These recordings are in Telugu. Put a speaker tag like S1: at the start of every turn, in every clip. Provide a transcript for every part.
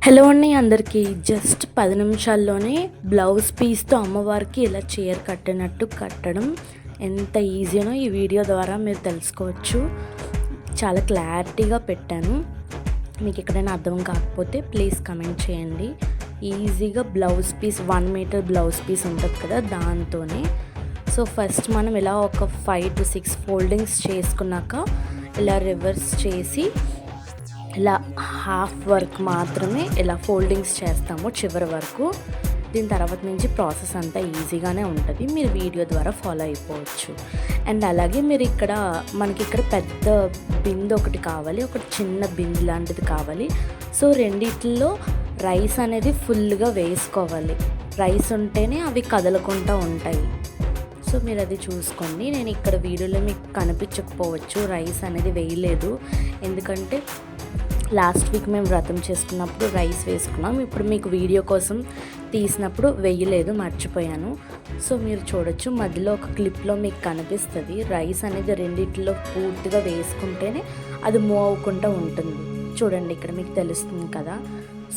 S1: హలో అండి అందరికీ. జస్ట్ 10 నిమిషాల్లోనే బ్లౌజ్ పీస్తో అమ్మవారికి ఇలా చీర కట్టినట్టు కట్టడం ఎంత ఈజీనో ఈ వీడియో ద్వారా మీరు తెలుసుకోవచ్చు. చాలా క్లారిటీగా పెట్టాను. మీకు ఎక్కడైనా అర్థం కాకపోతే ప్లీజ్ కమెంట్ చేయండి. ఈజీగా blouse piece 1 metre blouse piece ఉంటుంది కదా, దాంతోనే. సో ఫస్ట్ మనం ఇలా ఒక 5 to 6 ఫోల్డింగ్స్ చేసుకున్నాక ఇలా రివర్స్ చేసి ఇలా హాఫ్ వర్క్ మాత్రమే ఇలా ఫోల్డింగ్స్ చేస్తాము చివరి వరకు. దీని తర్వాత నుంచి ప్రాసెస్ అంతా ఈజీగానే ఉంటుంది, మీరు వీడియో ద్వారా ఫాలో అయిపోవచ్చు. అండ్ అలాగే మీరు మనకి ఇక్కడ పెద్ద బిందె ఒకటి కావాలి, ఒకటి చిన్న బిందె లాంటిది కావాలి. సో రెండిట్లో రైస్ అనేది ఫుల్గా వేసుకోవాలి. రైస్ ఉంటేనే అవి కదలకుండా ఉంటాయి. సో మీరు అది చూసుకోండి. నేను ఇక్కడ వీడియోలో మీకు కనిపించకపోవచ్చు, రైస్ అనేది వేయలేదు, ఎందుకంటే లాస్ట్ వీక్ మేము వ్రతం చేసుకున్నప్పుడు రైస్ వేసుకున్నాం. ఇప్పుడు మీకు వీడియో కోసం తీసినప్పుడు వేయలేదు, మర్చిపోయాను. సో మీరు చూడొచ్చు, మధ్యలో ఒక క్లిప్లో మీకు కనిపిస్తుంది రైస్ అనేది రెండిట్లో పూర్తిగా వేసుకుంటేనే అది మూవ్ అవ్వకుండా ఉంటుంది. చూడండి, ఇక్కడ మీకు తెలుస్తుంది కదా.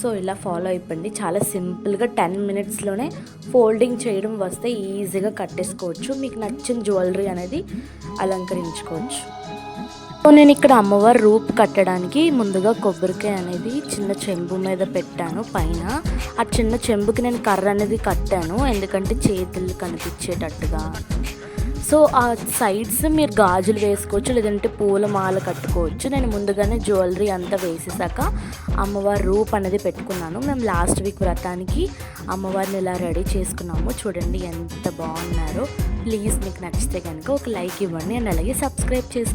S1: సో ఇలా ఫాలో అయిపోండి. చాలా సింపుల్గా 10 minutesలోనే ఫోల్డింగ్ చేయడం వస్తే ఈజీగా కట్టేసుకోవచ్చు. మీకు నచ్చిన జ్యువెలరీ అనేది అలంకరించుకోవచ్చు. సో నేను ఇక్కడ అమ్మవారి రూప్ కట్టడానికి ముందుగా కొబ్బరికాయ అనేది చిన్న చెంబు మీద పెట్టాను పైన. ఆ చిన్న చెంబుకి నేను కర్ర అనేది కట్టాను, ఎందుకంటే చేతులు కనిపించేటట్టుగా. సో ఆ సైడ్స్ మీరు గాజులు వేసుకోవచ్చు, లేదంటే పూల మాల కట్టుకోవచ్చు. నేను ముందుగానే జ్యువెలరీ అంతా వేసేసాక అమ్మవారి రూప్ అనేది పెట్టుకున్నాను. మేము లాస్ట్ వీక్ వ్రతానికి అమ్మవారిని ఇలా రెడీ చేసుకున్నాము. చూడండి ఎంత బాగున్నారో. ప్లీజ్ మీకు నచ్చితే కనుక ఒక లైక్ ఇవ్వండి, అండ్ అలాగే సబ్స్క్రైబ్ చేసుకోండి.